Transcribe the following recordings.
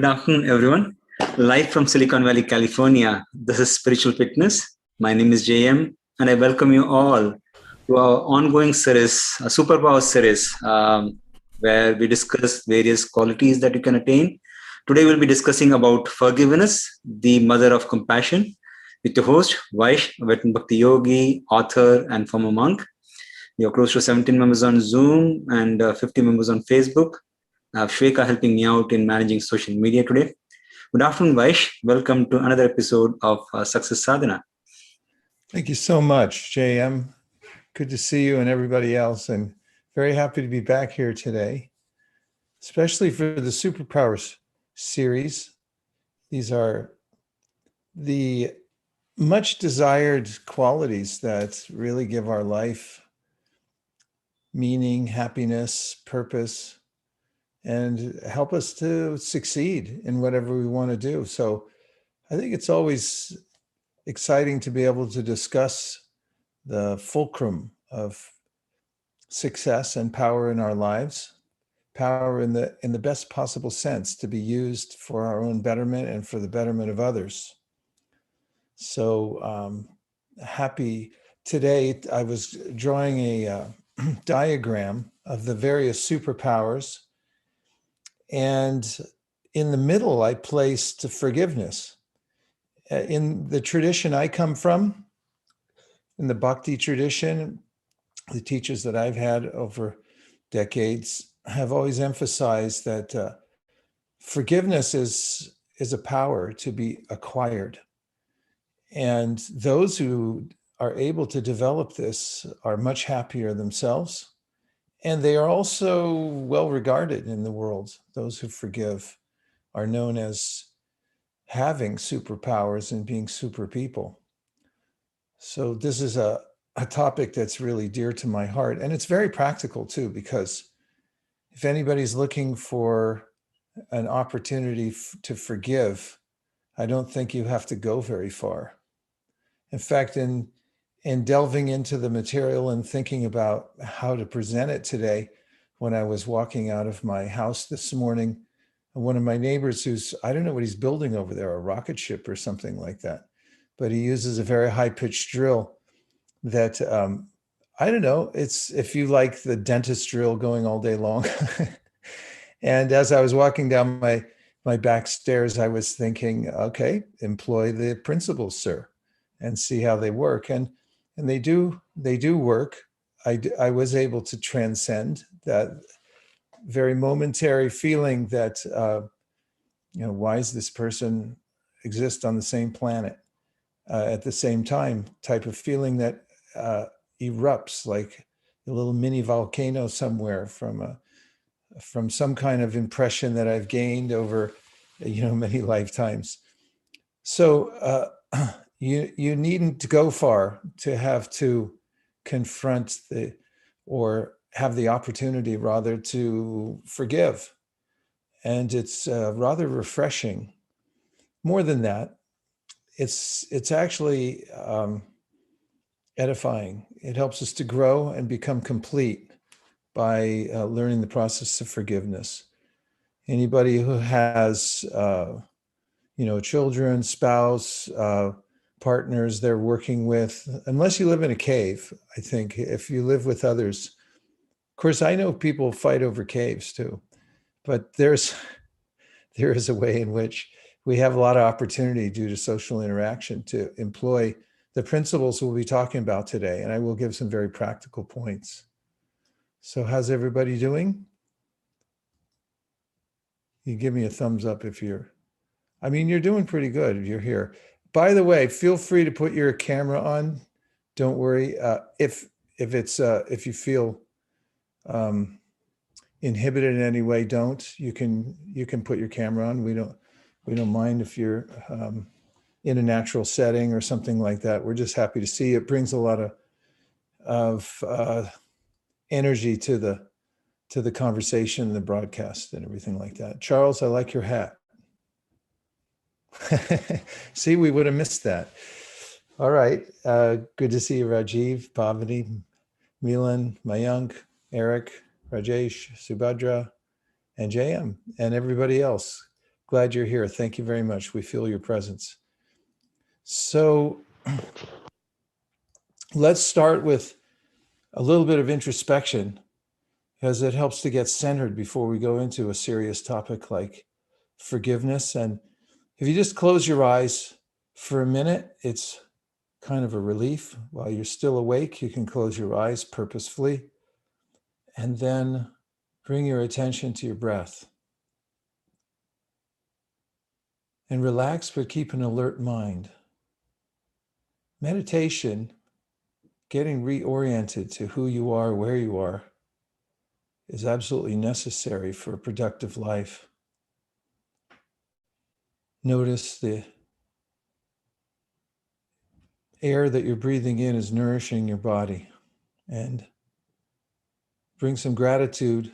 Good afternoon, everyone. Live from Silicon Valley, California. This is Spiritual Fitness. My name is JM, and I welcome you all to our ongoing series, a Superpower series, where we discuss various qualities that you can attain. Today, we'll be discussing about forgiveness, the mother of compassion, with your host, Vaish, a veteran Bhakti yogi, author, and former monk. We are close to 17 members on Zoom and 50 members on Facebook. I have Shweka helping me out in managing social media today. Good afternoon, Vaish. Welcome to another episode of Success Sadhana. Thank you so much, JM. Good to see you and everybody else. I'm very happy to be back here today, especially for the Superpowers series. These are the much desired qualities that really give our life meaning, happiness, purpose, and help us to succeed in whatever we want to do. So I think it's always exciting to be able to discuss the fulcrum of success and power in our lives, power in the best possible sense to be used for our own betterment and for the betterment of others. So happy today. I was drawing a diagram of the various superpowers, and in the middle I placed forgiveness. In the tradition I come from, in the Bhakti tradition, the teachers that I've had over decades have always emphasized that forgiveness is a power to be acquired. And those who are able to develop this are much happier themselves. And they are also well regarded in the world. Those who forgive are known as having superpowers and being super people. So this is a topic that's really dear to my heart. And it's very practical too, because if anybody's looking for an opportunity to forgive, I don't think you have to go very far. In fact, in delving into the material and thinking about how to present it today, when I was walking out of my house this morning, one of my neighbors I don't know what he's building over there, a rocket ship or something like that, but he uses a very high-pitched drill that, I don't know, it's if you like the dentist drill going all day long. And as I was walking down my back stairs, I was thinking, okay, employ the principles, sir, and see how they work. And they do work. I was able to transcend that very momentary feeling that, why does this person exist on the same planet at the same time type of feeling that erupts like a little mini volcano somewhere from some kind of impression that I've gained over, many lifetimes. So you needn't go far to have to confront or have the opportunity rather to forgive. And it's rather refreshing. More than that, it's actually edifying. It helps us to grow and become complete by learning the process of forgiveness. Anybody who has, children, spouse, partners they're working with, unless you live in a cave, I think if you live with others, of course, I know people fight over caves too, but there is a way in which we have a lot of opportunity due to social interaction to employ the principles we'll be talking about today. And I will give some very practical points. So how's everybody doing? You give me a thumbs up if you're doing pretty good if you're here. By the way, feel free to put your camera on. Don't worry. If you feel inhibited in any way, don't. You can put your camera on. We don't mind if you're in a natural setting or something like that. We're just happy to see you. It brings a lot of energy to the conversation, the broadcast, and everything like that. Charles, I like your hat. See, we would have missed that. All right. Good to see you, Rajiv, Pavani, Milan, Mayank, Eric, Rajesh, Subhadra, and JM, and everybody else. Glad you're here. Thank you very much. We feel your presence. So let's start with a little bit of introspection, because it helps to get centered before we go into a serious topic like forgiveness. And if you just close your eyes for a minute, it's kind of a relief. While you're still awake, you can close your eyes purposefully and then bring your attention to your breath. And relax, but keep an alert mind. Meditation, getting reoriented to who you are, where you are, is absolutely necessary for a productive life. Notice the air that you're breathing in is nourishing your body, and bring some gratitude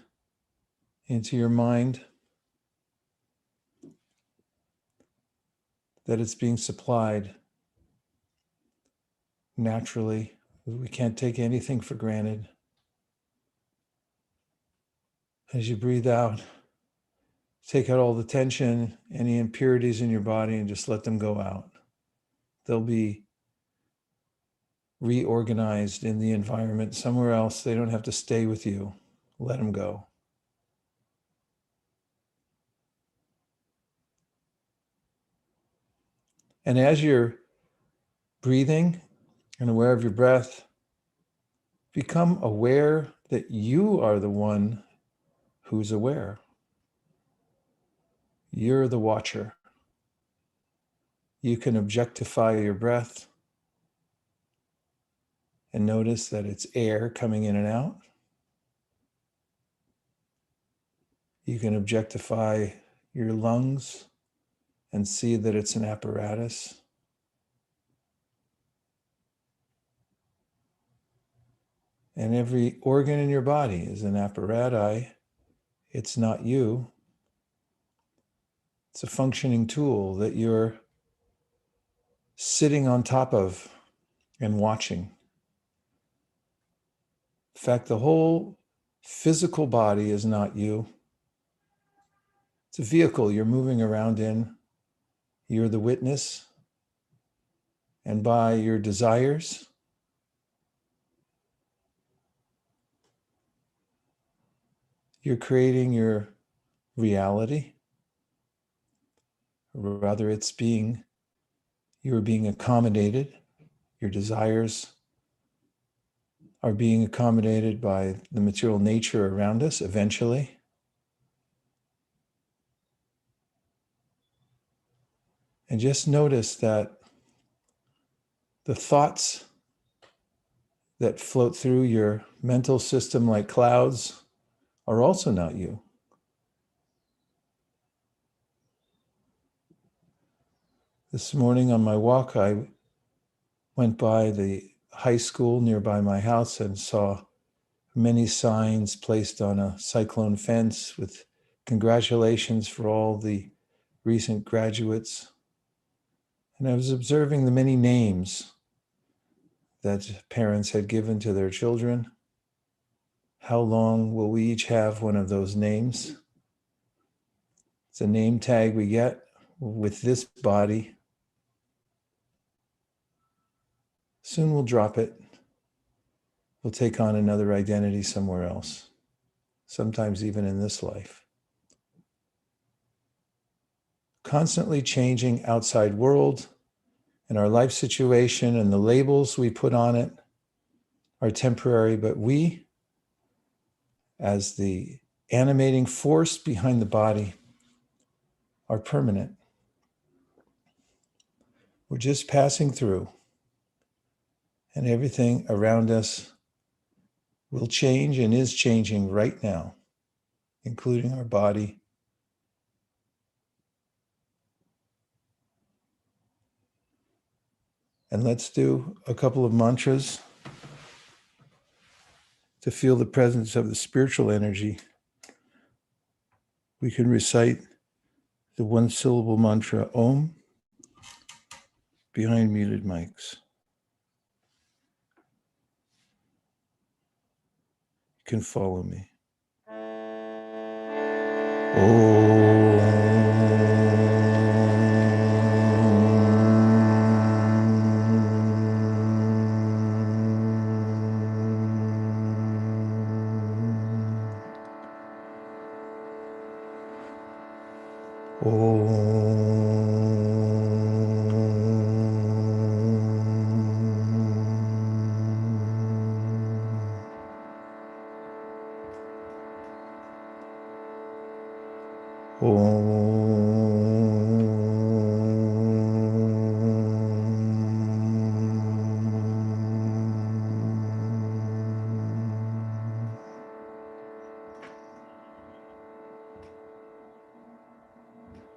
into your mind that it's being supplied naturally. We can't take anything for granted. As you breathe out, take out all the tension, any impurities in your body, and just let them go out. They'll be reorganized in the environment somewhere else. They don't have to stay with you. Let them go. And as you're breathing and aware of your breath, become aware that you are the one who's aware. You're the watcher. You can objectify your breath and notice that it's air coming in and out. You can objectify your lungs and see that it's an apparatus. And every organ in your body is an apparatus. It's not you. It's a functioning tool that you're sitting on top of and watching. In fact, the whole physical body is not you. It's a vehicle you're moving around in. You're the witness. And by your desires, you're creating your reality. Rather, you're being accommodated. Your desires are being accommodated by the material nature around us eventually. And just notice that the thoughts that float through your mental system like clouds are also not you. This morning on my walk, I went by the high school nearby my house and saw many signs placed on a cyclone fence with congratulations for all the recent graduates. And I was observing the many names that parents had given to their children. How long will we each have one of those names? It's a name tag we get with this body. Soon we'll drop it. We'll take on another identity somewhere else, sometimes even in this life. Constantly changing outside world and our life situation and the labels we put on it are temporary, but we, as the animating force behind the body, are permanent. We're just passing through, and everything around us will change and is changing right now, including our body. And let's do a couple of mantras to feel the presence of the spiritual energy. We can recite the one-syllable mantra Om behind muted mics. You can follow me. Om.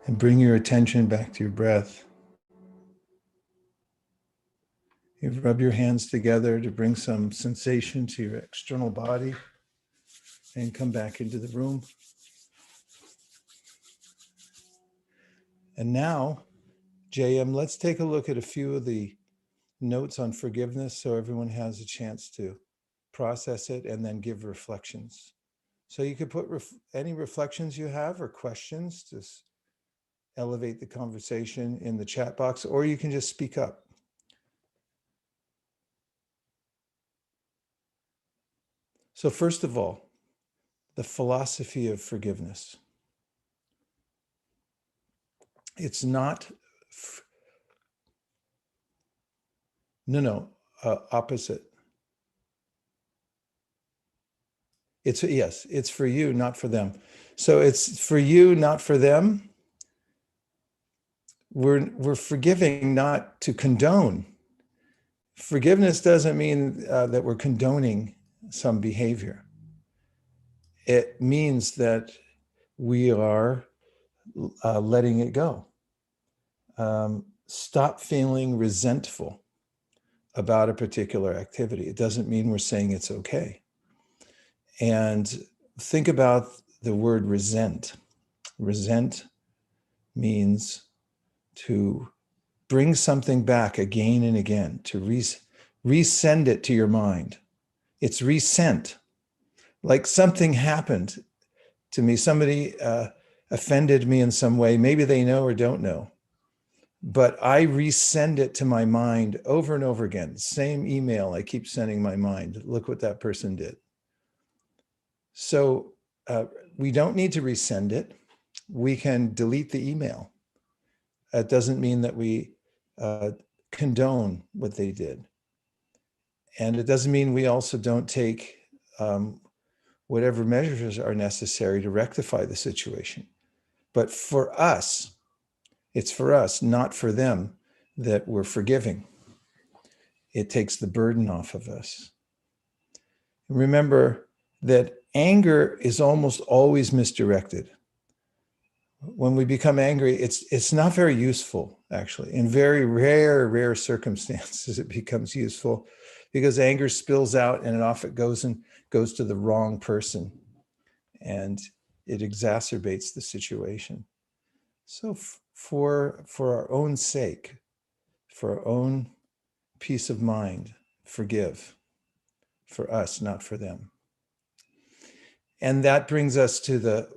And bring your attention back to your breath. You rub your hands together to bring some sensation to your external body and come back into the room. And now, JM, let's take a look at a few of the notes on forgiveness so everyone has a chance to process it and then give reflections. So you could put any reflections you have or questions, just elevate the conversation in the chat box, or you can just speak up. So first of all, the philosophy of forgiveness. It's not, opposite. It's for you, not for them. So it's for you, not for them. We're forgiving not to condone. Forgiveness doesn't mean that we're condoning some behavior. It means that we are letting it go. Stop feeling resentful about a particular activity. It doesn't mean we're saying it's okay. And think about the word resent. Resent means to bring something back again and again, to resend it to your mind. It's resent. Like something happened to me, somebody offended me in some way, maybe they know or don't know, but I resend it to my mind over and over again. Same email I keep sending my mind. Look what that person did. So we don't need to resend it. We can delete the email. It doesn't mean that we condone what they did. And it doesn't mean we also don't take whatever measures are necessary to rectify the situation. But for us, it's for us, not for them, that we're forgiving. It takes the burden off of us. Remember that anger is almost always misdirected. When we become angry, it's not very useful, actually. In very rare circumstances, it becomes useful because anger spills out and it often goes to the wrong person and it exacerbates the situation. So for our own sake, for our own peace of mind, forgive. For us, not for them. And that brings us to the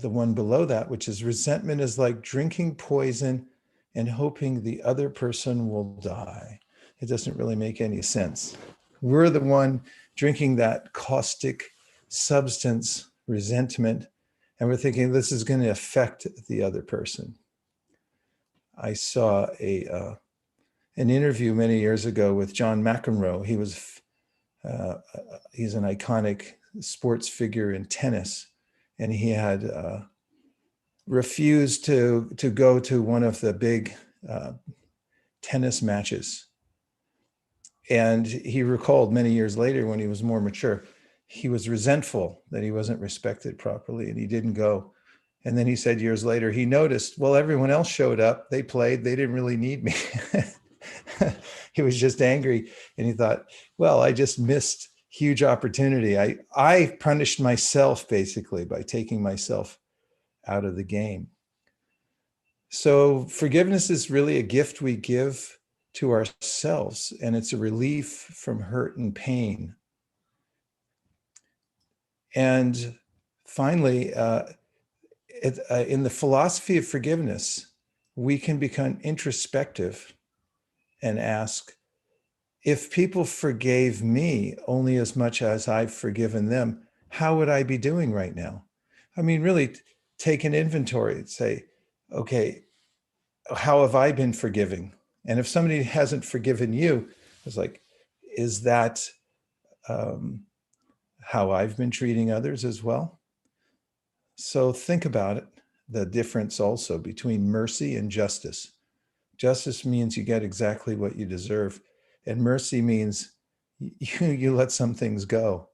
one below that, which is resentment is like drinking poison and hoping the other person will die. It doesn't really make any sense. We're the one drinking that caustic substance, resentment, and we're thinking this is going to affect the other person. I saw an interview many years ago with John McEnroe. He's an iconic sports figure in tennis, and he had refused to go to one of the big tennis matches. And he recalled many years later, when he was more mature, he was resentful that he wasn't respected properly and he didn't go. And then he said years later, he noticed, well, everyone else showed up, they played, they didn't really need me. He was just angry and he thought, well, I just missed huge opportunity. I punished myself basically by taking myself out of the game. So forgiveness is really a gift we give to ourselves, and it's a relief from hurt and pain. And finally, in the philosophy of forgiveness, we can become introspective and ask, if people forgave me only as much as I've forgiven them, how would I be doing right now? I mean, really take an inventory and say, okay, how have I been forgiving? And if somebody hasn't forgiven you, it's like, is that how I've been treating others as well? So think about it, the difference also between mercy and justice. Justice means you get exactly what you deserve, and mercy means you let some things go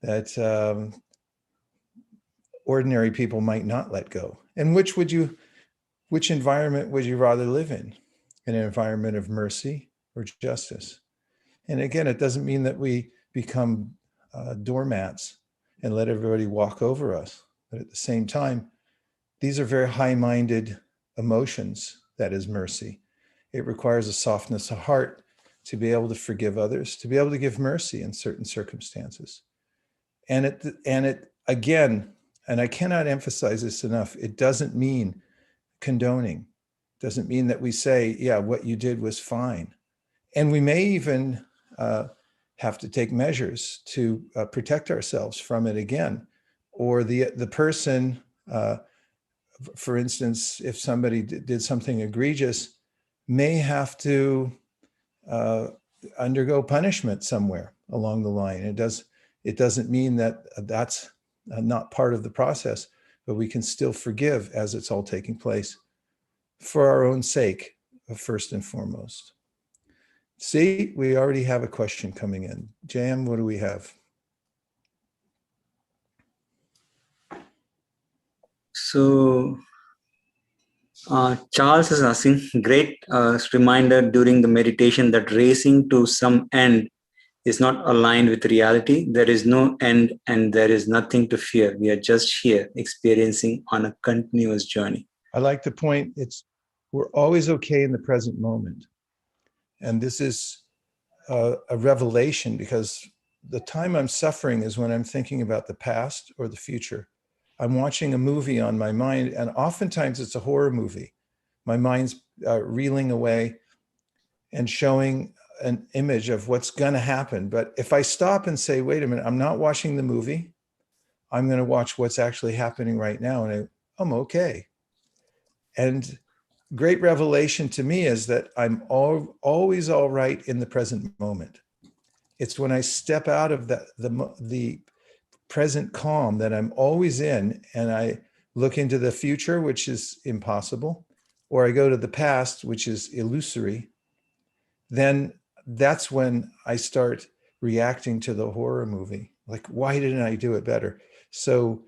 that ordinary people might not let go. And which environment would you rather live in? An environment of mercy or justice? And again, it doesn't mean that we become doormats and let everybody walk over us. But at the same time, these are very high-minded emotions, that is mercy. It requires a softness of heart to be able to forgive others, to be able to give mercy in certain circumstances. And it again, and I cannot emphasize this enough, it doesn't mean condoning. It doesn't mean that we say, yeah, what you did was fine. And we may even have to take measures to protect ourselves from it again. Or the person, for instance, if somebody did something egregious, may have to undergo punishment somewhere along the line. It doesn't mean that that's not part of the process, but we can still forgive as it's all taking place for our own sake, first and foremost. See, we already have a question coming in. Jam, what do we have? So Charles is asking, great reminder during the meditation that racing to some end is not aligned with reality. There is no end and there is nothing to fear. We are just here experiencing on a continuous journey. I like the point. We're always okay in the present moment. And this is a revelation, because the time I'm suffering is when I'm thinking about the past or the future. I'm watching a movie on my mind, and oftentimes it's a horror movie. My mind's reeling away and showing an image of what's going to happen. But if I stop and say, wait a minute, I'm not watching the movie, I'm going to watch what's actually happening right now, and I'm okay. And great revelation to me is that I'm always all right in the present moment. It's when I step out of the present calm that I'm always in, and I look into the future, which is impossible, or I go to the past, which is illusory, then that's when I start reacting to the horror movie. Like, why didn't I do it better? So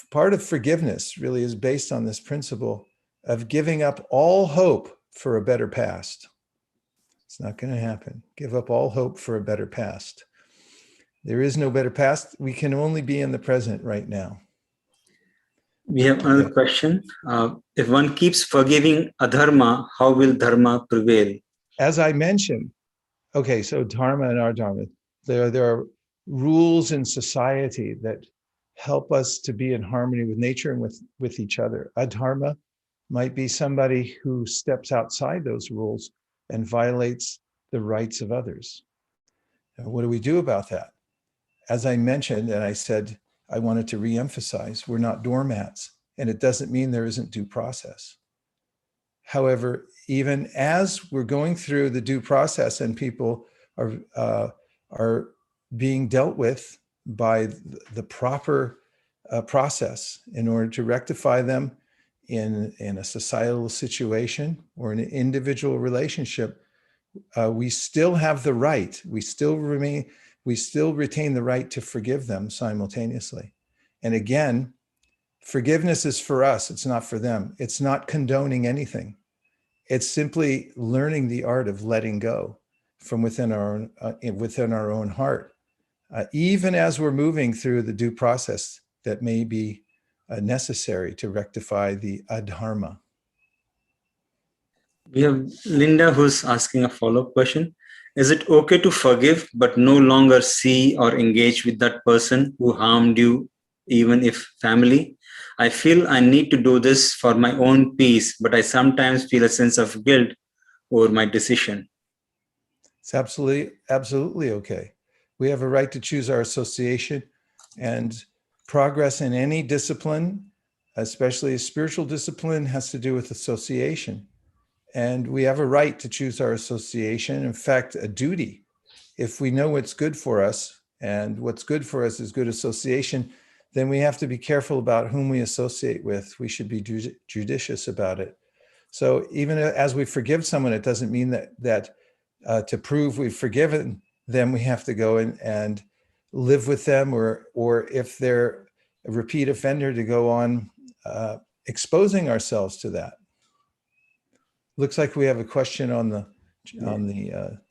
part of forgiveness really is based on this principle of giving up all hope for a better past. It's not going to happen. Give up all hope for a better past. There is no better past. We can only be in the present right now. We have another question. If one keeps forgiving adharma, how will dharma prevail? As I mentioned, okay, so dharma and adharma, there are rules in society that help us to be in harmony with nature and with each other. Adharma might be somebody who steps outside those rules and violates the rights of others. Now, what do we do about that? As I mentioned, and I said, I wanted to reemphasize, we're not doormats, and it doesn't mean there isn't due process. However, even as we're going through the due process and people are being dealt with by the proper process in order to rectify them in a societal situation or an individual relationship, we still have the right, we still retain the right to forgive them simultaneously. And again, forgiveness is for us, it's not for them. It's not condoning anything. It's simply learning the art of letting go from within our own heart, even as we're moving through the due process that may be necessary to rectify the adharma. We have Linda who's asking a follow-up question. Is it okay to forgive but no longer see or engage with that person who harmed you, even if family? I feel I need to do this for my own peace, but I sometimes feel a sense of guilt over my decision. It's absolutely okay. We have a right to choose our association, and progress in any discipline especially spiritual discipline, has to do with association. And we have a right to choose our association. In fact, a duty. If we know what's good for us, and what's good for us is good association, then we have to be careful about whom we associate with. We should be judicious about it. So even as we forgive someone, it doesn't mean that to prove we've forgiven them, we have to go in and live with them, or if they're a repeat offender, to go on exposing ourselves to that. Looks like we have a question on the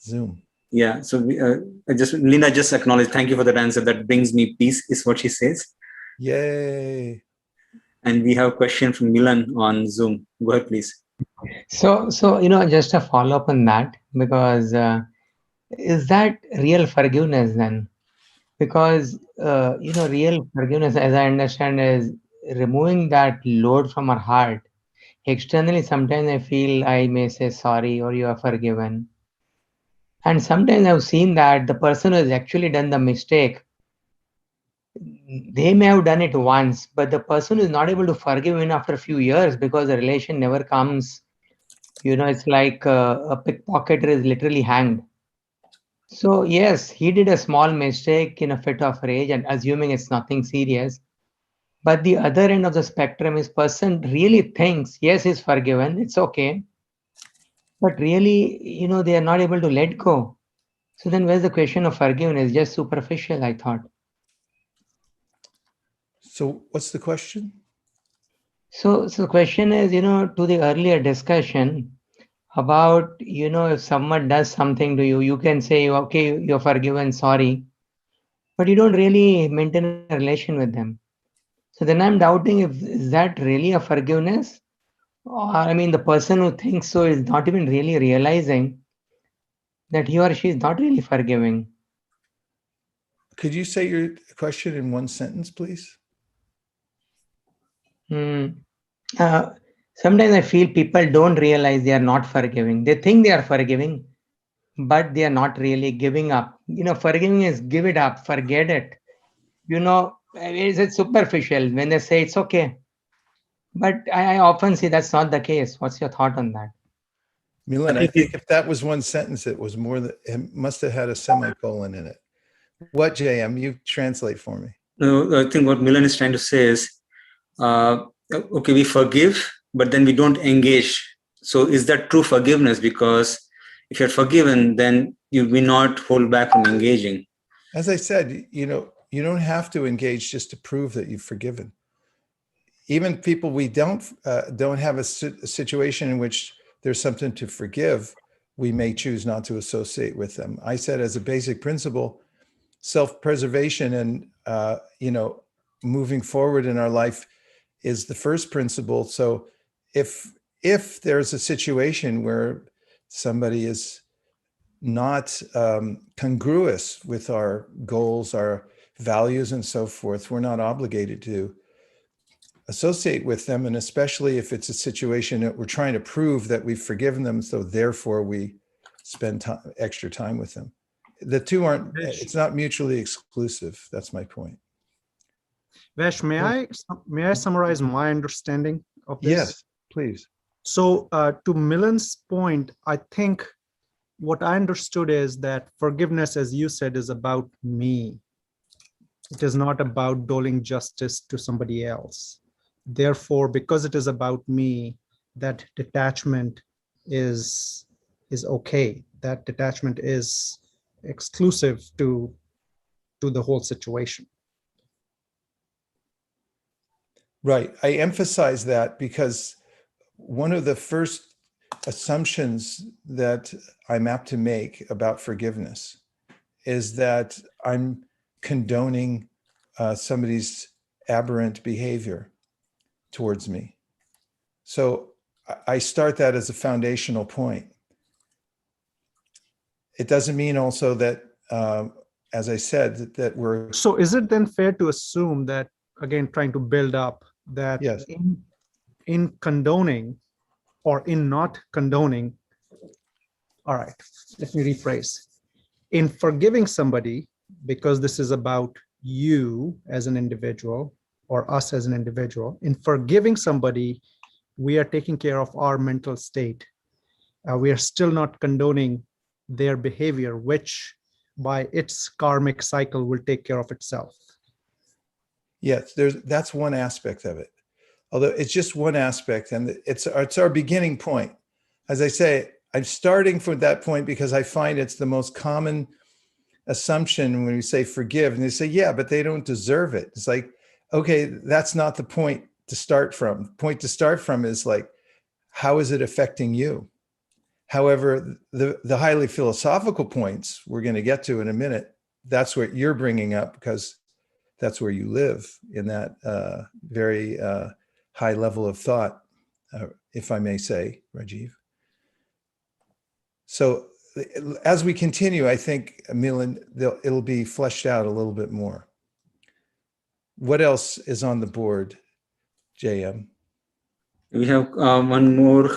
Zoom. Yeah. So Linda just acknowledged. Thank you for that answer. That brings me peace, is what she says. Yay! And we have a question from Milan on Zoom. Go ahead, please. So just a follow up on that, because is that real forgiveness then? Because real forgiveness, as I understand, is removing that load from our heart. Externally, sometimes I feel I may say sorry or you are forgiven. And sometimes I've seen that the person who has actually done the mistake, they may have done it once, but the person is not able to forgive even after a few years, because the relation never comes. It's like a pickpocketer is literally hanged. So yes, he did a small mistake in a fit of rage and assuming it's nothing serious. But the other end of the spectrum is person really thinks, yes, he's forgiven, it's okay. But really, they are not able to let go. So then where's the question of forgiveness? Just superficial, I thought. So what's the question? So the question is, to the earlier discussion about, if someone does something to you, you can say, okay, you're forgiven, sorry. But you don't really maintain a relation with them. So then I'm doubting, is that really a forgiveness? Or, the person who thinks so is not even really realizing that he or she is not really forgiving. Could you say your question in one sentence, please? Sometimes I feel people don't realize they are not forgiving. They think they are forgiving, but they are not really giving up. Forgiving is give it up, forget it. It's superficial when they say it's okay. But I often see that's not the case. What's your thought on that? Milan, I think if that was one sentence, it was more that it must have had a semicolon in it. What, JM? You translate for me. No, I think what Milan is trying to say is, okay, we forgive, but then we don't engage. So is that true forgiveness? Because if you're forgiven, then you will not hold back from engaging. As I said, you don't have to engage just to prove that you've forgiven. Even people we don't have a situation in which there's something to forgive, we may choose not to associate with them. I said, as a basic principle, self-preservation and moving forward in our life is the first principle. So if there's a situation where somebody is not congruous with our goals, our values, and so forth, we're not obligated to associate with them. And especially if it's a situation that we're trying to prove that we've forgiven them, so therefore we spend extra time with them. The two aren't, it's not mutually exclusive. That's my point. Vesh, may I summarize my understanding of this? Yes, please. So to Milan's point, I think what I understood is that forgiveness, as you said, is about me. It is not about doling justice to somebody else. Therefore, because it is about me, that detachment is okay. That detachment is exclusive to the whole situation. Right. I emphasize that because one of the first assumptions that I'm apt to make about forgiveness is that I'm condoning somebody's aberrant behavior towards me. So I start that as a foundational point. It doesn't mean also that, as I said, that we're... So is it then fair to assume that, again, trying to build up that yes, in condoning or in not condoning, all right, let me rephrase. In forgiving somebody, because this is about you as an individual, or us as an individual. In forgiving somebody, we are taking care of our mental state. We are still not condoning their behavior, which by its karmic cycle will take care of itself. Yes, that's one aspect of it. Although it's just one aspect, and it's our beginning point. As I say, I'm starting from that point because I find it's the most common assumption when we say forgive, and they say, yeah, but they don't deserve it. It's like, okay, that's not the point to start from. The point to start from is like, how is it affecting you? However, the highly philosophical points we're going to get to in a minute, that's what you're bringing up because that's where you live in that very high level of thought, if I may say, Rajiv. So as we continue, I think, Milan, it'll be fleshed out a little bit more. What else is on the board, JM? We have one more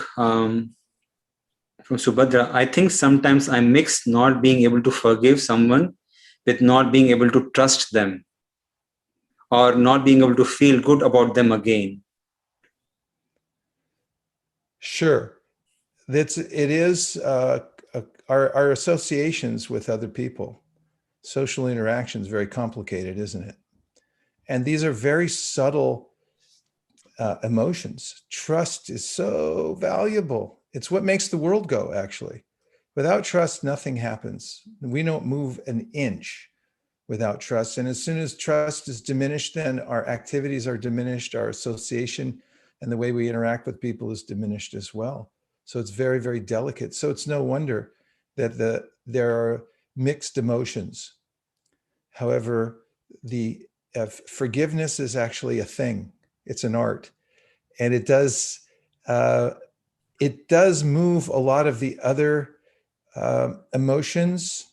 from Subhadra. I think sometimes I mix not being able to forgive someone with not being able to trust them or not being able to feel good about them again. Sure. It is our associations with other people. Social interaction is very complicated, isn't it? And these are very subtle emotions. Trust is so valuable. It's what makes the world go, actually. Without trust, nothing happens. We don't move an inch without trust. And as soon as trust is diminished, then our activities are diminished, our association and the way we interact with people is diminished as well. So it's very, very delicate. So it's no wonder that there are mixed emotions. However, the forgiveness is actually a thing. It's an art, and it does move a lot of the other emotions,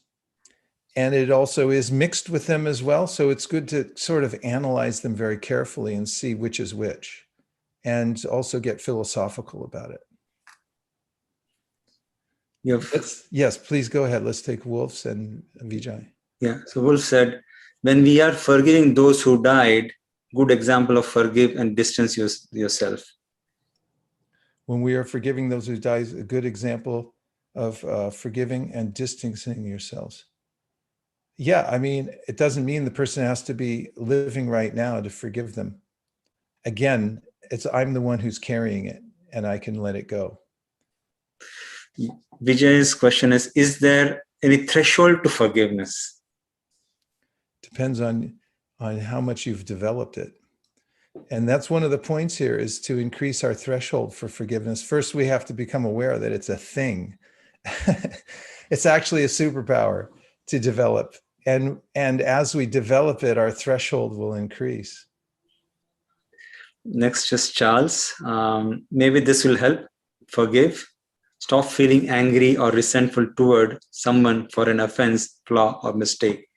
and it also is mixed with them as well. So it's good to sort of analyze them very carefully and see which is which, and also get philosophical about it. Yes, please go ahead. Let's take Wolf's and Vijay. Yeah, so Wolf said, when we are forgiving those who died, good example of forgive and distance yourself. When we are forgiving those who died, a good example of forgiving and distancing yourselves. Yeah, I mean, it doesn't mean the person has to be living right now to forgive them. Again, I'm the one who's carrying it, and I can let it go. Vijay's question is there any threshold to forgiveness? Depends on how much you've developed it. And that's one of the points here, is to increase our threshold for forgiveness. First, we have to become aware that it's a thing. It's actually a superpower to develop. And as we develop it, our threshold will increase. Next, just Charles. Maybe this will help. Forgive. Stop feeling angry or resentful toward someone for an offense, flaw, or mistake.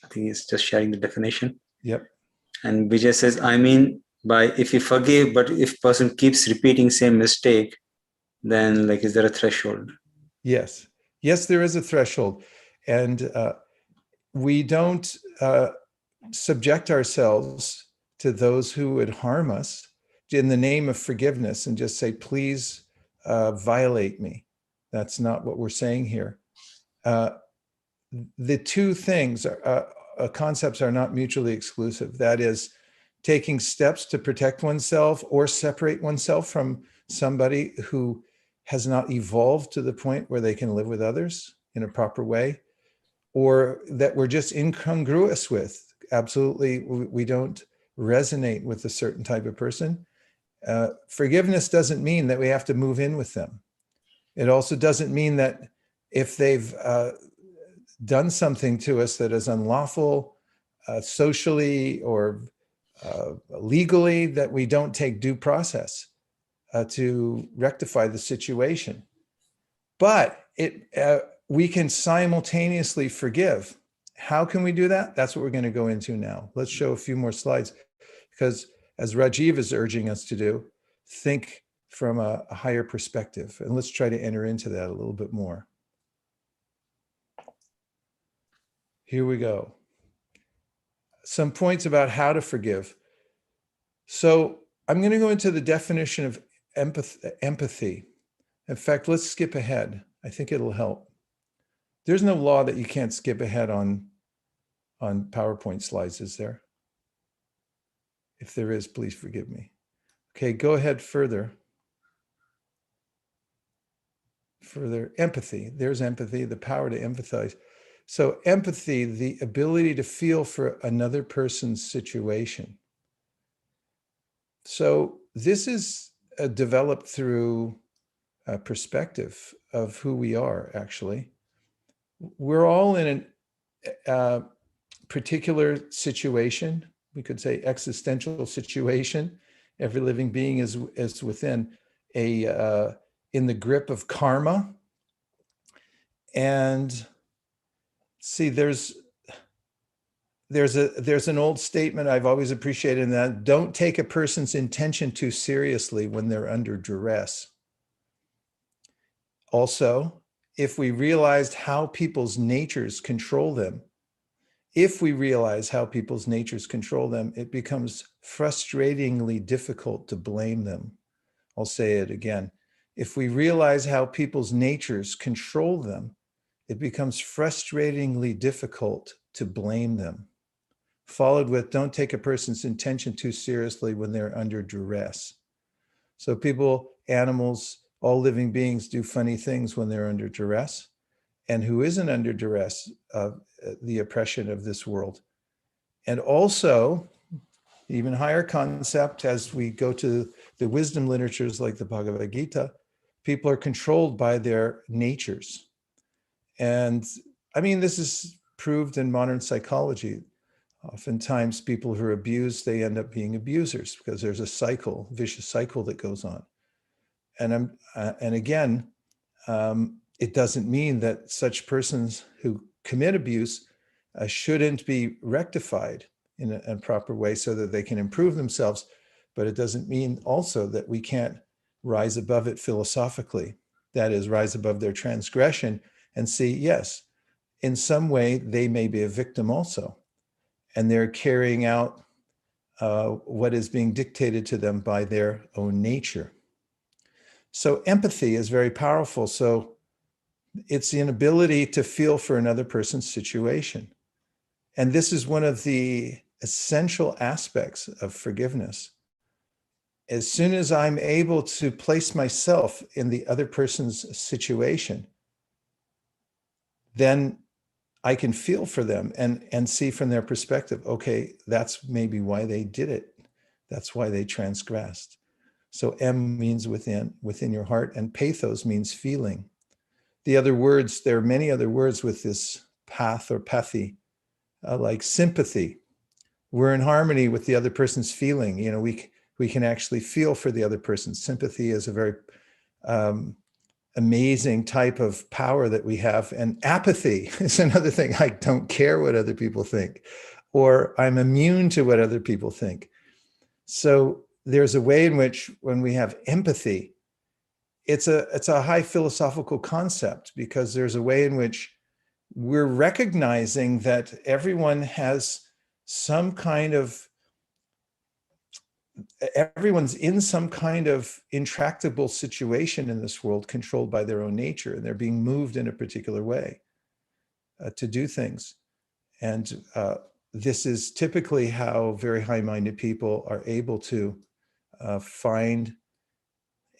I think he's just sharing the definition. Yep. And Vijay says, I mean, by if you forgive, but if person keeps repeating same mistake, then like, is there a threshold? Yes. Yes, there is a threshold. And we don't subject ourselves to those who would harm us in the name of forgiveness and just say, please violate me. That's not what we're saying here. The two things, concepts are not mutually exclusive. That is, taking steps to protect oneself or separate oneself from somebody who has not evolved to the point where they can live with others in a proper way, or that we're just incongruous with. Absolutely, we don't resonate with a certain type of person. Forgiveness doesn't mean that we have to move in with them. It also doesn't mean that if they've done something to us that is unlawful, socially or legally, that we don't take due process to rectify the situation. But we can simultaneously forgive. How can we do that? That's what we're going to go into now. Let's show a few more slides, because as Rajiv is urging us to do, think from a higher perspective. And let's try to enter into that a little bit more. Here we go. Some points about how to forgive. So I'm going to go into the definition of empathy. In fact, let's skip ahead. I think it'll help. There's no law that you can't skip ahead on PowerPoint slides, is there? If there is, please forgive me. Okay, go ahead further. Further, empathy. There's empathy, the power to empathize. So empathy, the ability to feel for another person's situation. So this is developed through a perspective of who we are, actually. We're all in a particular situation. We could say existential situation. Every living being is within in the grip of karma. And see, there's an old statement I've always appreciated in that: don't take a person's intention too seriously when they're under duress. Also, if we realized how people's natures control them, it becomes frustratingly difficult to blame them. I'll say it again. If we realize how people's natures control them, it becomes frustratingly difficult to blame them. Followed with, don't take a person's intention too seriously when they're under duress. So people, animals, all living beings do funny things when they're under duress. And who isn't under duress of the oppression of this world? And also, even higher concept, as we go to the wisdom literatures like the Bhagavad Gita, people are controlled by their natures. And I mean, this is proved in modern psychology. Oftentimes people who are abused, they end up being abusers because there's a cycle, vicious cycle that goes on. And again, it doesn't mean that such persons who commit abuse shouldn't be rectified in a proper way so that they can improve themselves. But it doesn't mean also that we can't rise above it philosophically. That is, rise above their transgression and see, yes, in some way they may be a victim also. And they're carrying out what is being dictated to them by their own nature. So empathy is very powerful. So it's the inability to feel for another person's situation. And this is one of the essential aspects of forgiveness. As soon as I'm able to place myself in the other person's situation, then I can feel for them and see from their perspective, okay, that's maybe why they did it. That's why they transgressed. So M means within your heart, and pathos means feeling. The other words, there are many other words with this path or pathy, like sympathy. We're in harmony with the other person's feeling. You know, we can actually feel for the other person. Sympathy is a very amazing type of power that we have. And apathy is another thing. I don't care what other people think, or I'm immune to what other people think. So there's a way in which when we have empathy, it's a high philosophical concept, because there's a way in which we're recognizing that everyone has some kind of, everyone's in some kind of intractable situation in this world, controlled by their own nature, and they're being moved in a particular way to do things. And this is typically how very high-minded people are able to find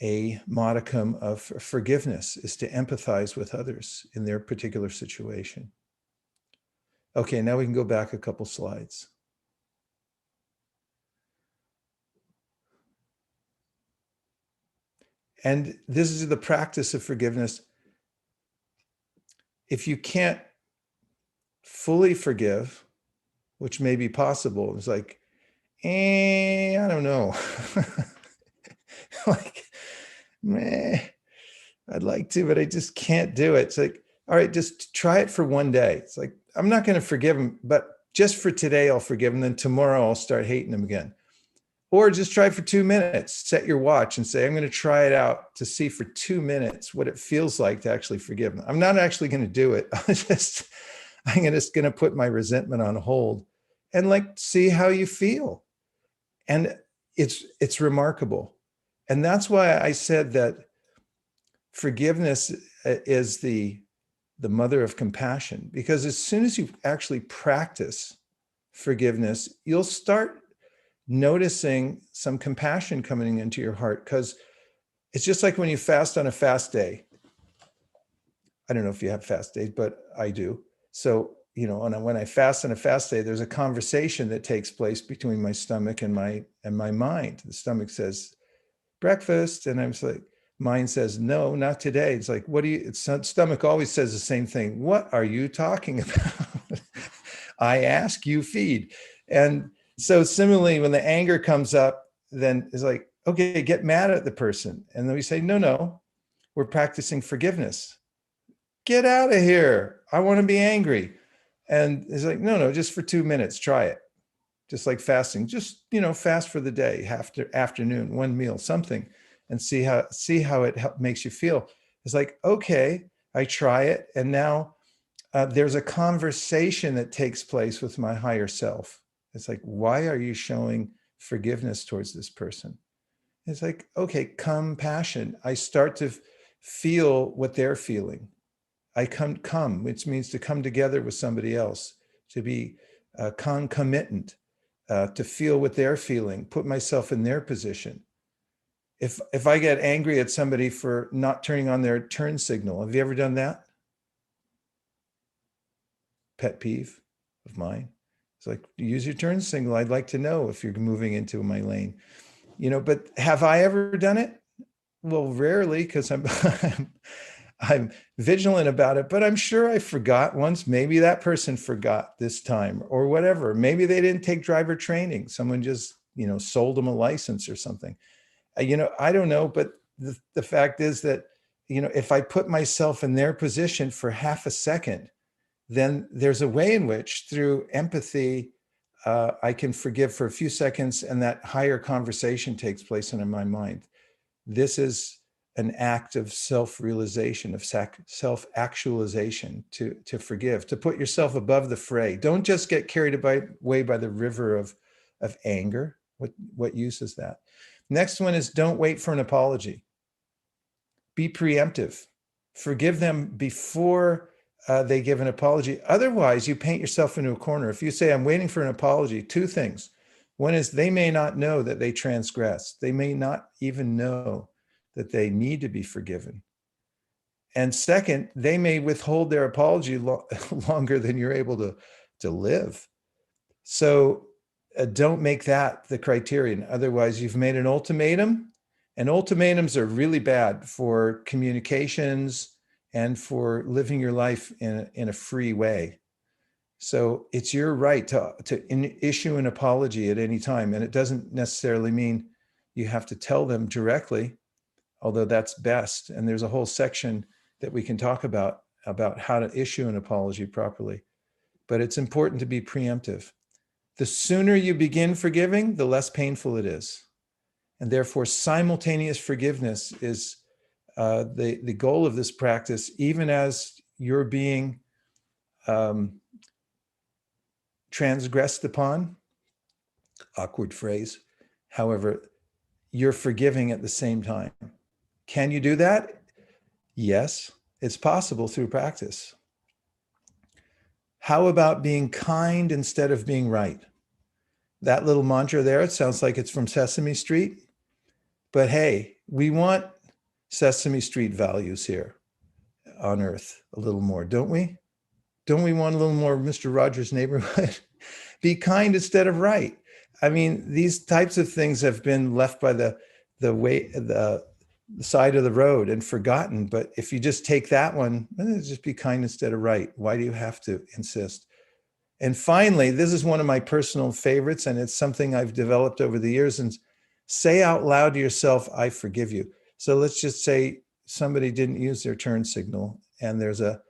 a modicum of forgiveness, is to empathize with others in their particular situation. Okay, now we can go back a couple slides. And this is the practice of forgiveness. If you can't fully forgive, which may be possible, it's like, I don't know. Like, I'd like to, but I just can't do it. It's like, all right, just try it for one day. It's like, I'm not going to forgive him, but just for today, I'll forgive him. Then tomorrow I'll start hating him again. Or just try for 2 minutes, set your watch and say, I'm going to try it out to see for 2 minutes what it feels like to actually forgive him. I'm not actually going to do it. I'm just going to put my resentment on hold and like, see how you feel. And it's remarkable. And that's why I said that forgiveness is the mother of compassion, because as soon as you actually practice forgiveness, you'll start noticing some compassion coming into your heart. Because it's just like when you fast on a fast day. I don't know if you have fast days, but I do. So, when I fast on a fast day, there's a conversation that takes place between my stomach and my mind. The stomach says, breakfast. And I'm just like, mind says, no, not today. It's like, stomach always says the same thing. What are you talking about? I ask, you feed. And so similarly, when the anger comes up, then it's like, okay, get mad at the person. And then we say, no, we're practicing forgiveness. Get out of here. I want to be angry. And it's like, no, just for 2 minutes, try it. Just like fasting, just, fast for the day, afternoon, one meal, something, and see how it makes you feel. It's like, okay, I try it. And now there's a conversation that takes place with my higher self. It's like, why are you showing forgiveness towards this person? It's like, okay, compassion. I start to feel what they're feeling. I come, which means to come together with somebody else, to be concomitant, to feel what they're feeling, put myself in their position. If I get angry at somebody for not turning on their turn signal, have you ever done that? Pet peeve of mine. It's like, use your turn signal. I'd like to know if you're moving into my lane. But have I ever done it? Well, rarely, because I'm vigilant about it, but I'm sure I forgot once. Maybe that person forgot this time or whatever. Maybe they didn't take driver training. Someone just, sold them a license or something. I don't know, but the fact is that, if I put myself in their position for half a second, then there's a way in which through empathy, I can forgive for a few seconds, and that higher conversation takes place in my mind. This is an act of self-realization, of self-actualization, to forgive, to put yourself above the fray. Don't just get carried away by the river of anger. What use is that? Next one is, don't wait for an apology. Be preemptive. Forgive them before they give an apology. Otherwise, you paint yourself into a corner. If you say, I'm waiting for an apology, two things. One is, they may not know that they transgressed. They may not even know that they need to be forgiven. And second, they may withhold their apology longer than you're able to live. So don't make that the criterion. Otherwise, you've made an ultimatum, and ultimatums are really bad for communications and for living your life in a free way. So it's your right to issue an apology at any time. And it doesn't necessarily mean you have to tell them directly, although that's best. And there's a whole section that we can talk about how to issue an apology properly. But it's important to be preemptive. The sooner you begin forgiving, the less painful it is. And therefore, simultaneous forgiveness is the goal of this practice, even as you're being transgressed upon. Awkward phrase. However, you're forgiving at the same time. Can you do that? Yes, it's possible through practice. How about being kind instead of being right? That little mantra there, it sounds like it's from Sesame Street. But hey, we want Sesame Street values here on Earth a little more, don't we? Don't we want a little more Mr. Rogers' Neighborhood? Be kind instead of right. I mean, these types of things have been left by the side of the road and forgotten. But if you just take that one, just be kind instead of right. Why do you have to insist? And finally, this is one of my personal favorites, and it's something I've developed over the years. And say out loud to yourself, I forgive you. So let's just say somebody didn't use their turn signal, and there's a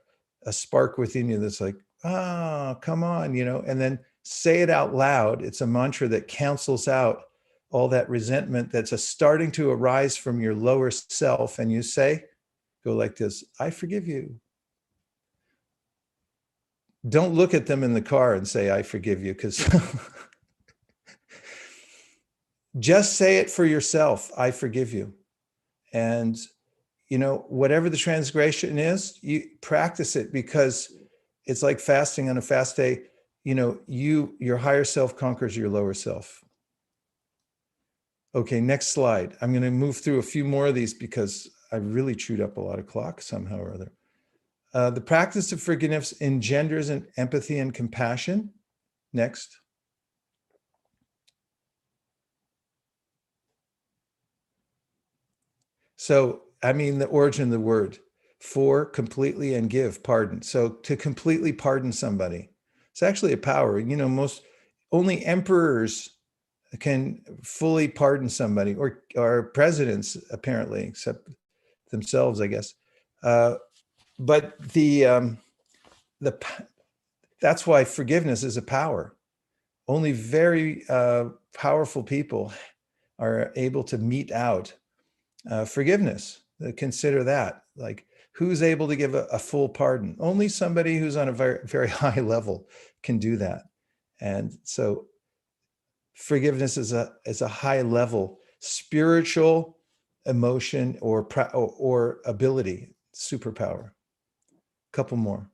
spark within you that's like, come on, and then say it out loud. It's a mantra that cancels out all that resentment that's starting to arise from your lower self. And you go like this, I forgive you. Don't look at them in the car and say, I forgive you, because Just say it for yourself. I forgive you. And, whatever the transgression is, you practice it, because it's like fasting on a fast day. Your higher self conquers your lower self. Okay, next slide. I'm going to move through a few more of these because I really chewed up a lot of clock somehow or other. The practice of forgiveness engenders an empathy and compassion. Next. So, the origin of the word, for, completely, and give, pardon. So to completely pardon somebody, it's actually a power. Only emperors can fully pardon somebody, or presidents, apparently, except themselves, I guess. But that's why forgiveness is a power. Only very powerful people are able to mete out forgiveness. Consider that. Like, who's able to give a full pardon? Only somebody who's on a very, very high level can do that. And so forgiveness is a high level spiritual emotion or ability, superpower. Couple more.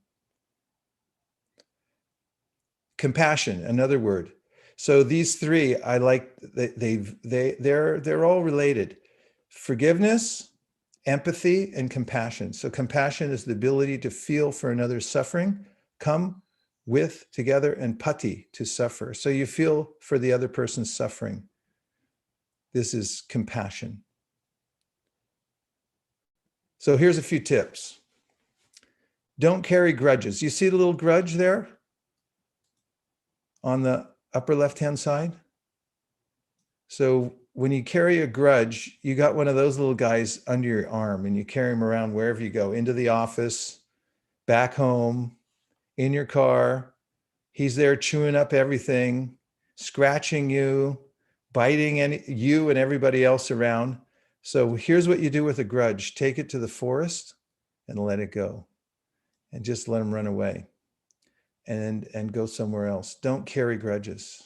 Compassion, another word. So these three, I like. They're all related. Forgiveness, empathy, and compassion. So compassion is the ability to feel for another's suffering, come with, together, and pati, to suffer. So you feel for the other person's suffering. This is compassion. So here's a few tips. Don't carry grudges. You see the little grudge there on the upper left-hand side? So when you carry a grudge, you got one of those little guys under your arm, and you carry him around wherever you go, into the office, back home, in your car. He's there chewing up everything, scratching you, biting you and everybody else around. So here's what you do with a grudge. Take it to the forest and let it go, and just let him run away and go somewhere else. Don't carry grudges.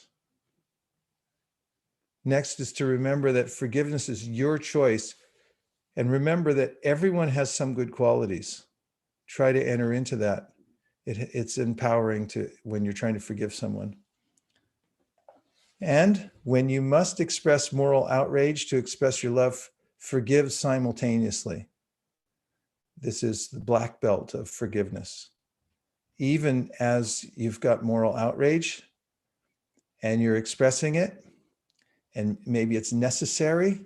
Next is to remember that forgiveness is your choice, and remember that everyone has some good qualities. Try to enter into that. It's empowering when you're trying to forgive someone. And when you must express moral outrage to express your love, forgive simultaneously. This is the black belt of forgiveness. Even as you've got moral outrage and you're expressing it, and maybe it's necessary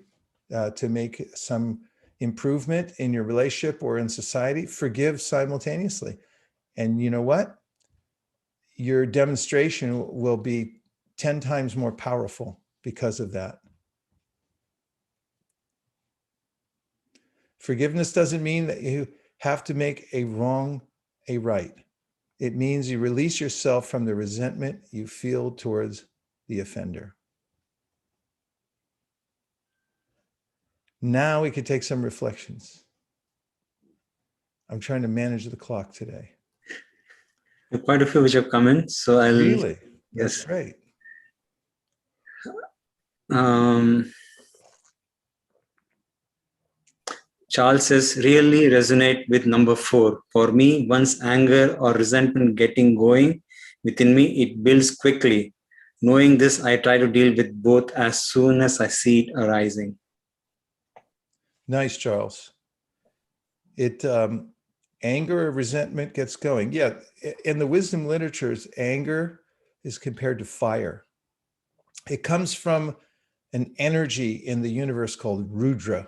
to make some improvement in your relationship or in society, forgive simultaneously. And you know what? Your demonstration will be 10 times more powerful because of that. Forgiveness doesn't mean that you have to make a wrong a right. It means you release yourself from the resentment you feel towards the offender. Now we could take some reflections. I'm trying to manage the clock today. Quite a few which have come in, so I'll. Really? That's Yes. great. Charles says, really resonate with number 4. For me, once anger or resentment getting going within me, it builds quickly. Knowing this, I try to deal with both as soon as I see it arising. Nice, Charles. Anger or resentment gets going. Yeah, in the wisdom literatures, anger is compared to fire. It comes from an energy in the universe called Rudra.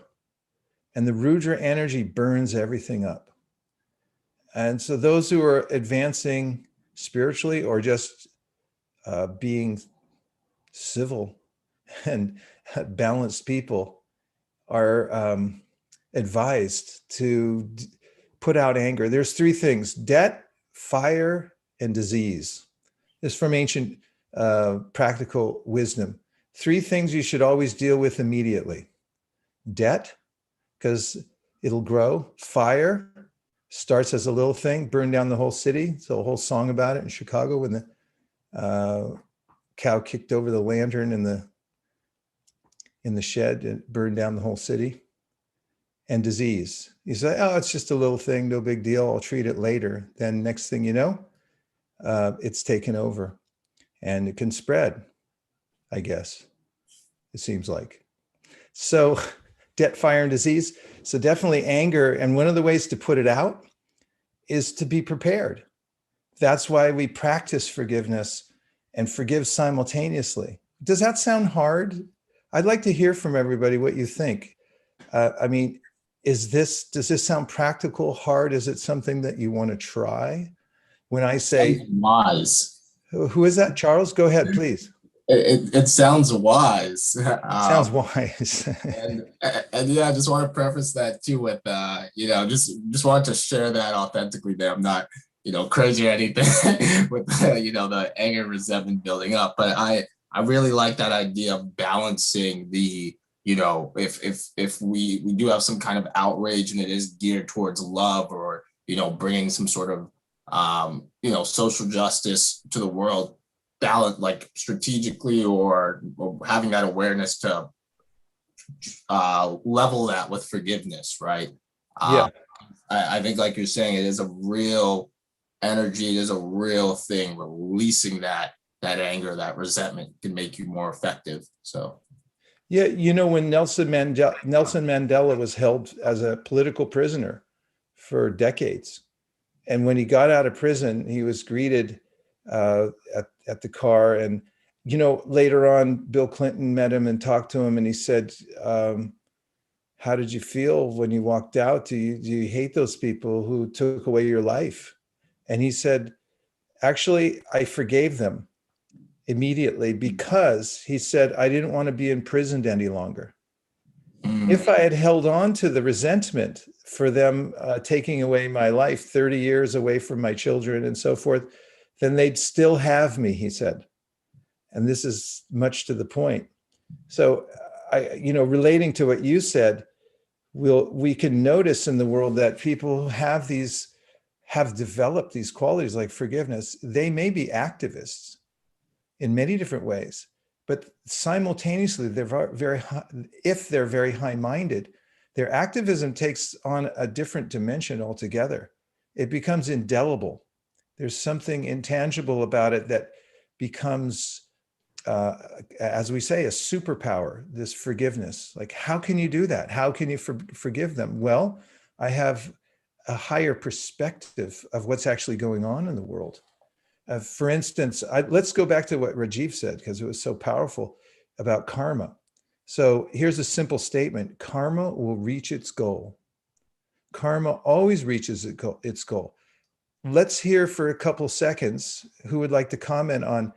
And the Rudra energy burns everything up. And so those who are advancing spiritually or just being civil and balanced people are advised to put out anger. There's 3 things: debt, fire, and disease. This is from ancient practical wisdom. 3 things you should always deal with immediately: debt, because it'll grow; fire, starts as a little thing, burn down the whole city. So a whole song about it in Chicago when the cow kicked over the lantern in the in the shed and burned down the whole city. And disease. You say, oh, it's just a little thing, no big deal. I'll treat it later. Then next thing you know, it's taken over and it can spread, I guess, it seems like. So debt, fire, and disease. So definitely anger. And one of the ways to put it out is to be prepared. That's why we practice forgiveness and forgive simultaneously. Does that sound hard? I'd like to hear from everybody what you think. I mean, does this sound practical, hard? Is it something that you want to try? When I say wise, who is that? Charles, go ahead, please. it sounds wise. Sounds wise. and yeah, I just want to preface that too with just wanted to share that authentically there. I'm not crazy or anything with the anger and resentment building up, but I really like that idea of balancing the if we do have some kind of outrage and it is geared towards love or bringing some sort of social justice to the world, balance like strategically or having that awareness to level that with forgiveness, right? Yeah. I think like you're saying, it is a real energy, it is a real thing. Releasing that anger, that resentment can make you more effective. So yeah, when Nelson Mandela was held as a political prisoner for decades, and when he got out of prison, he was greeted at the car, and later on, Bill Clinton met him and talked to him, and he said, "How did you feel when you walked out? Do you hate those people who took away your life?" And he said, "Actually, I forgave them immediately because," he said, "I didn't want to be imprisoned any longer. If I had held on to the resentment for them taking away my life, 30 years away from my children and so forth, then they'd still have me," he said. And this is much to the point. So, relating to what you said, we can notice in the world that people have developed these qualities like forgiveness. They may be activists in many different ways, but simultaneously, if they're very high-minded, their activism takes on a different dimension altogether. It becomes indelible. There's something intangible about it that becomes, as we say, a superpower, this forgiveness. Like, how can you do that? How can you forgive them? Well, I have a higher perspective of what's actually going on in the world. For instance, let's go back to what Rajiv said, because it was so powerful about karma. So here's a simple statement. Karma will reach its goal. Karma always reaches its goal. Let's hear for a couple seconds who would like to comment on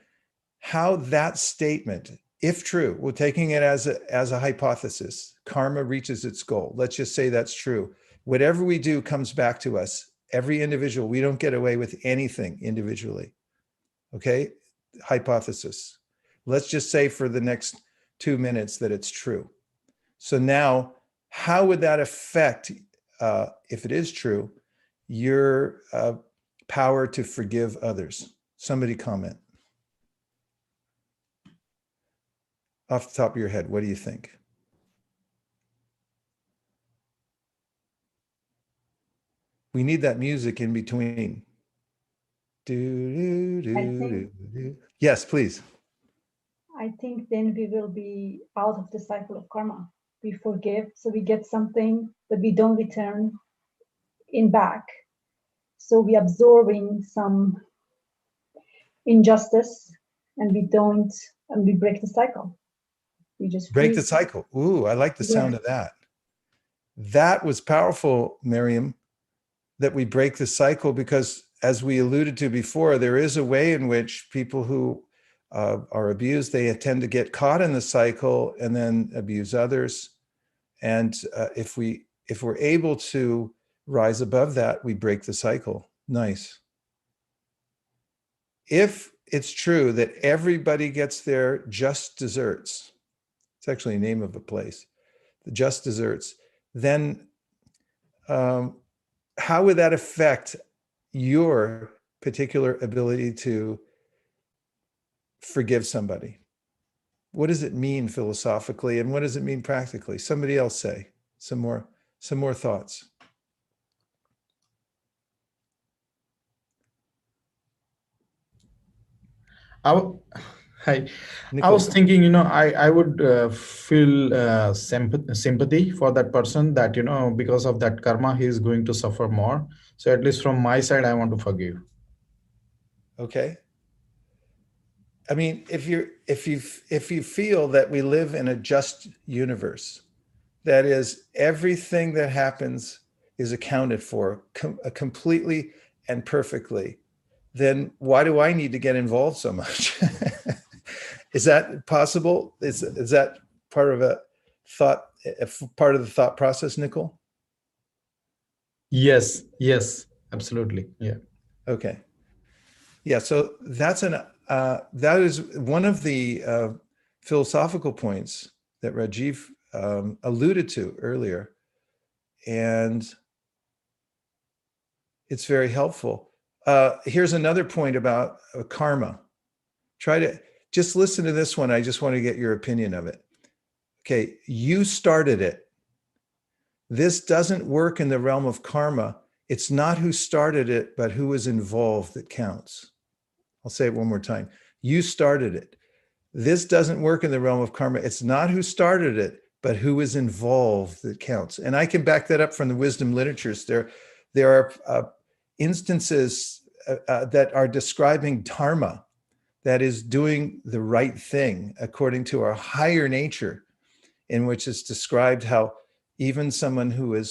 how that statement, if true, we're taking it as a hypothesis, karma reaches its goal. Let's just say that's true. Whatever we do comes back to us. Every individual, we don't get away with anything individually. Okay, hypothesis. Let's just say for the next 2 minutes that it's true. So now, how would that affect, if it is true, your power to forgive others? Somebody comment. Off the top of your head, what do you think? We need that music in between. Yes, please. I think then we will be out of the cycle of karma. We forgive, so we get something, but we don't return in back. So we absorbing some injustice, and we break the cycle. We just break the cycle. Ooh, I like the sound of that. That was powerful, Miriam, that we break the cycle, because as we alluded to before, there is a way in which people who are abused, they tend to get caught in the cycle and then abuse others. And if we're able to rise above that, we break the cycle. Nice. If it's true that everybody gets their just desserts, it's actually a name of a place, the just desserts, then how would that affect your particular ability to forgive somebody? What does it mean philosophically, and what does it mean practically? Somebody else say some more thoughts. I w- Hi. I Nicole. was thinking, I would feel sympathy for that person that, because of that karma, he is going to suffer more. So at least from my side, I want to forgive. Okay. I mean, if you feel that we live in a just universe, that is, everything that happens is accounted for completely and perfectly, then why do I need to get involved so much? Is that possible? Is that part of a part of the thought process, Nicole? Yes, absolutely. Yeah. Okay. Yeah. So that is one of the philosophical points that Rajiv alluded to earlier, and it's very helpful. Here's another point about karma. Try to just listen to this one. I just want to get your opinion of it. Okay, you started it. This doesn't work in the realm of karma. It's not who started it, but who was involved that counts. I'll say it one more time. You started it. This doesn't work in the realm of karma. It's not who started it, but who is involved that counts. And I can back that up from the wisdom literatures. There are instances that are describing dharma, that is doing the right thing according to our higher nature, in which it's described how even someone who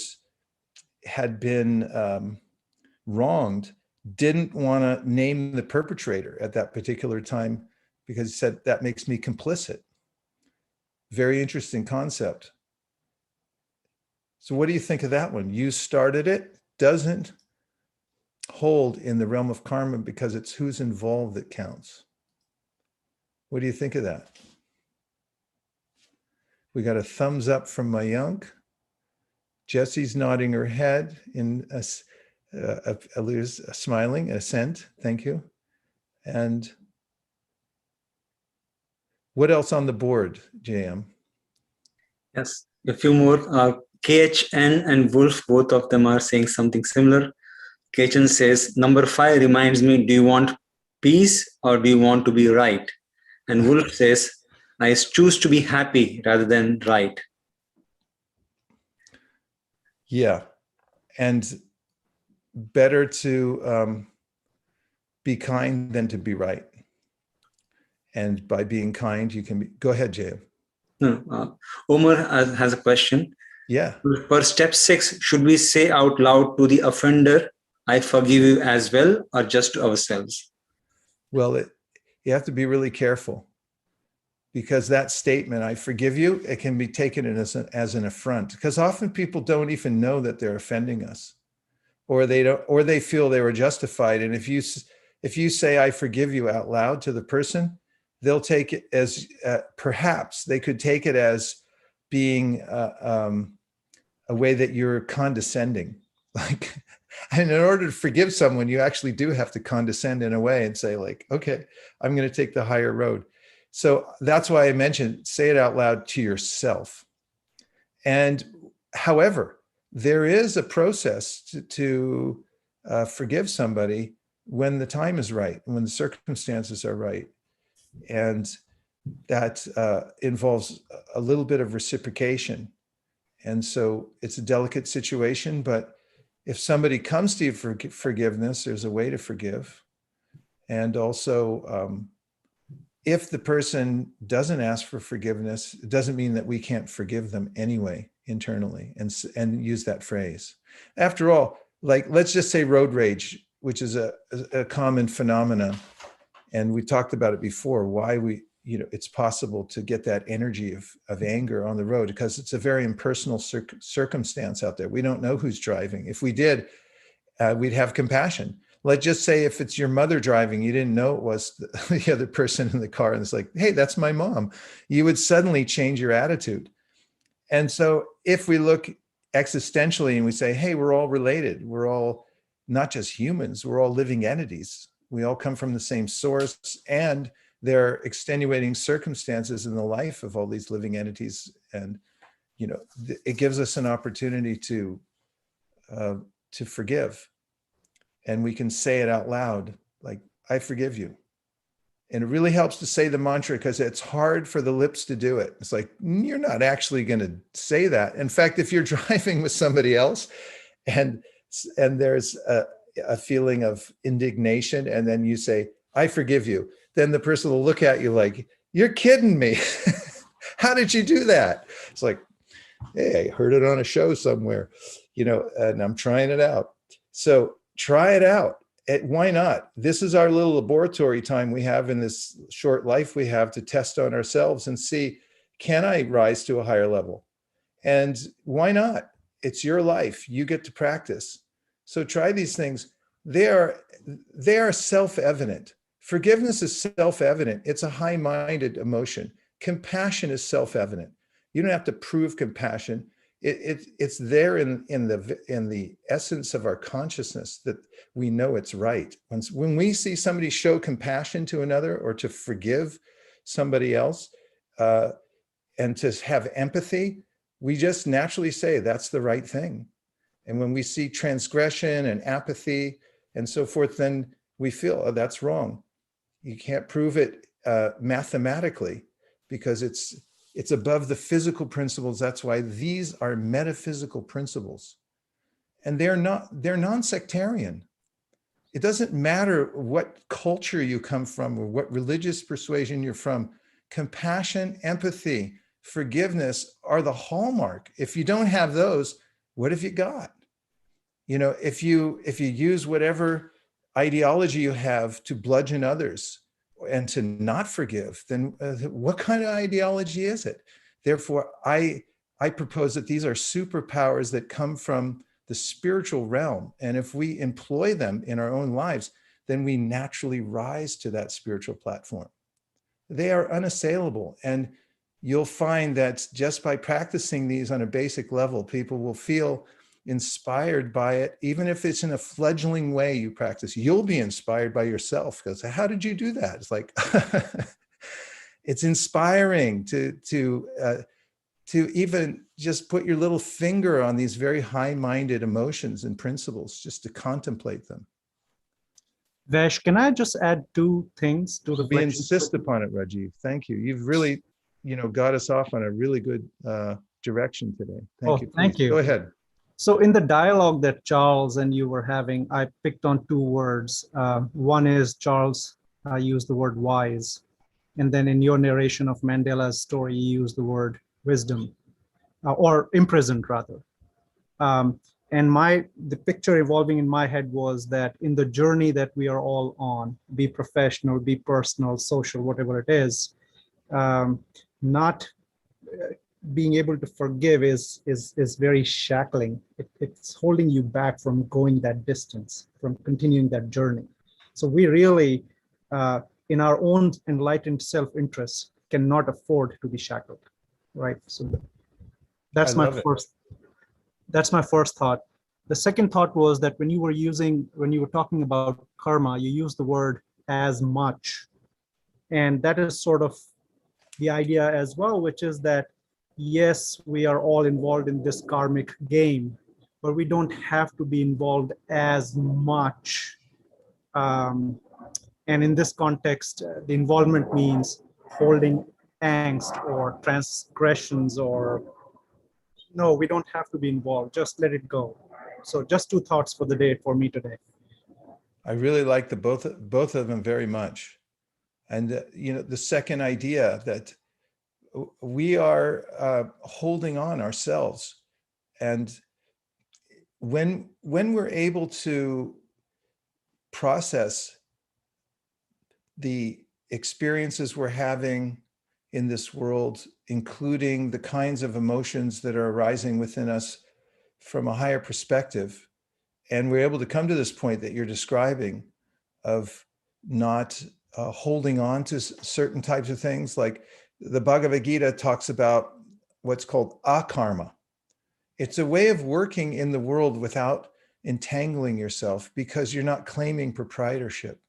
had been wronged didn't want to name the perpetrator at that particular time because he said, that makes me complicit. Very interesting concept. So what do you think of that one? You started it, doesn't hold in the realm of karma because it's who's involved that counts. What do you think of that? We got a thumbs up from Mayank. Jesse's nodding her head in smiling, assent. Thank you. And what else on the board, JM? Yes, a few more. KHN and Wolf, both of them are saying something similar. KHN says, number 5 reminds me, do you want peace or do you want to be right? And Wolf says, I choose to be happy rather than right. Yeah. And better to be kind than to be right. And by being kind, you can be, go ahead, JM. No, Omar has a question. Yeah. For step 6, should we say out loud to the offender, I forgive you as well, or just to ourselves? Well, you have to be really careful, because that statement, I forgive you, it can be taken as an affront, because often people don't even know that they're offending us, or they feel they were justified. And if you say, I forgive you out loud to the person, they'll take it as, perhaps they could take it as being a way that you're condescending. Like, and in order to forgive someone, you actually do have to condescend in a way and say, like, okay, I'm going to take the higher road. So that's why I mentioned, say it out loud to yourself. And however, there is a process to forgive somebody when the time is right, when the circumstances are right. And that involves a little bit of reciprocation. And so it's a delicate situation, but if somebody comes to you for forgiveness, there's a way to forgive. And also, if the person doesn't ask for forgiveness, it doesn't mean that we can't forgive them anyway, internally, and use that phrase. After all, like, let's just say road rage, which is a common phenomenon. And we talked about it before, why it's possible to get that energy of anger on the road, because it's a very impersonal circumstance out there. We don't know who's driving. If we did, we'd have compassion. Let's just say if it's your mother driving, you didn't know it was the other person in the car, and it's like, hey, that's my mom. You would suddenly change your attitude. And so if we look existentially and we say, hey, we're all related. We're all not just humans, we're all living entities. We all come from the same source, and there are extenuating circumstances in the life of all these living entities. And, it gives us an opportunity to forgive. And we can say it out loud, like, I forgive you. And it really helps to say the mantra because it's hard for the lips to do it. It's like, you're not actually going to say that. In fact, if you're driving with somebody else and there's a feeling of indignation, and then you say, I forgive you, then the person will look at you like, you're kidding me. How did you do that? It's like, hey, I heard it on a show somewhere, and I'm trying it out. So try it out. Why not? This is our little laboratory time we have in this short life we have to test on ourselves and see, can I rise to a higher level? And why not? It's your life. You get to practice. So try these things. They are self-evident. Forgiveness is self-evident. It's a high-minded emotion. Compassion is self-evident. You don't have to prove compassion. It's there in the essence of our consciousness that we know it's right. When we see somebody show compassion to another or to forgive somebody else and to have empathy, we just naturally say that's the right thing. And when we see transgression and apathy and so forth, then we feel, oh, that's wrong. You can't prove it mathematically because it's above the physical principles. That's why these are metaphysical principles. And they're non-sectarian. It doesn't matter what culture you come from or what religious persuasion you're from. Compassion, empathy, forgiveness are the hallmark. If you don't have those, what have you got? If you use whatever ideology you have to bludgeon others and to not forgive, then what kind of ideology is it? Therefore, I propose that these are superpowers that come from the spiritual realm. And if we employ them in our own lives, then we naturally rise to that spiritual platform. They are unassailable. And you'll find that just by practicing these on a basic level, people will feel inspired by it. Even if it's in a fledgling way you practice, you'll be inspired by yourself because how did you do that? It's like, it's inspiring to even just put your little finger on these very high-minded emotions and principles, just to contemplate them. Vesh, can I just add two things to the We insist upon it, Rajiv. Thank you. You've really, got us off on a really good direction today. Thank you. Thank you. Go ahead. So in the dialogue that Charles and you were having, I picked on two words. One is Charles used the word wise. And then in your narration of Mandela's story, you used the word wisdom, or imprisoned rather. And the picture evolving in my head was that in the journey that we are all on, be professional, be personal, social, whatever it is, not being able to forgive is very shackling. It's holding you back from going that distance, from continuing that journey. So we really, in our own enlightened self-interest, cannot afford to be shackled, right? So that's my first thought. The second thought was that when you were talking about karma, you used the word as much. And that is sort of the idea as well, which is that yes, we are all involved in this karmic game, but we don't have to be involved as much. And in this context, the involvement means holding angst or transgressions, or no, we don't have to be involved. Just let it go. So just two thoughts for the day for me today. I really like both of them very much. And the second idea that we are holding on ourselves, and when we're able to process the experiences we're having in this world, including the kinds of emotions that are arising within us from a higher perspective, and we're able to come to this point that you're describing of not holding on to certain types of things, like the Bhagavad Gita talks about what's called akarma. It's a way of working in the world without entangling yourself because you're not claiming proprietorship.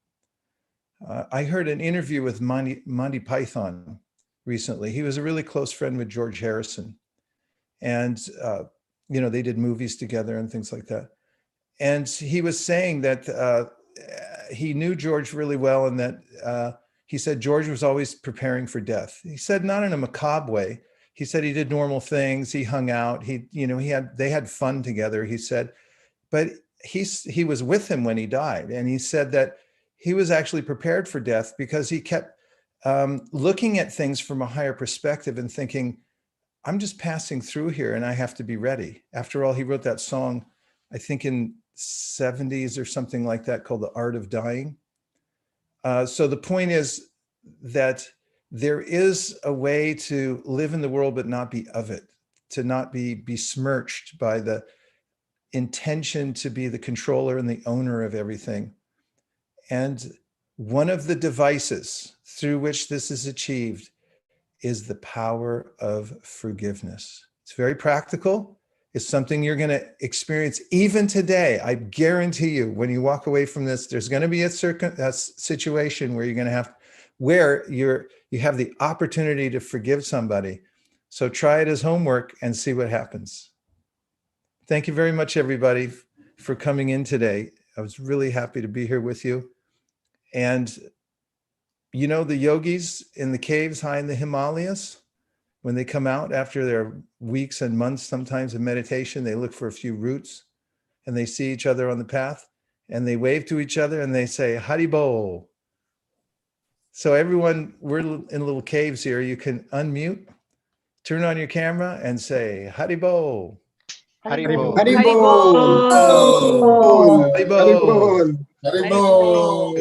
I heard an interview with Monty Python recently. He was a really close friend with George Harrison. And, they did movies together and things like that. And he was saying that he knew George really well, and that he said George was always preparing for death. He said not in a macabre way. He said he did normal things. He hung out. They had fun together. He said, but he was with him when he died, and he said that he was actually prepared for death because he kept looking at things from a higher perspective and thinking, I'm just passing through here and I have to be ready. After all, he wrote that song, I think in 70s or something like that, called The Art of Dying. So the point is that there is a way to live in the world but not be of it, to not be besmirched by the intention to be the controller and the owner of everything. And one of the devices through which this is achieved is the power of forgiveness. It's very practical. It's something you're going to experience even today. I guarantee you, when you walk away from this, there's going to be a situation where you're going to you have the opportunity to forgive somebody. So try it as homework and see what happens. Thank you very much, everybody, for coming in today. I was really happy to be here with you. And the yogis in the caves high in the Himalayas, when they come out after their weeks and months sometimes of meditation, they look for a few roots and they see each other on the path and they wave to each other and they say, Haribo. So everyone, we're in little caves here. You can unmute, turn on your camera and say, Haribo. Haribo. Haribol. Haribo. Haribol. Haribo.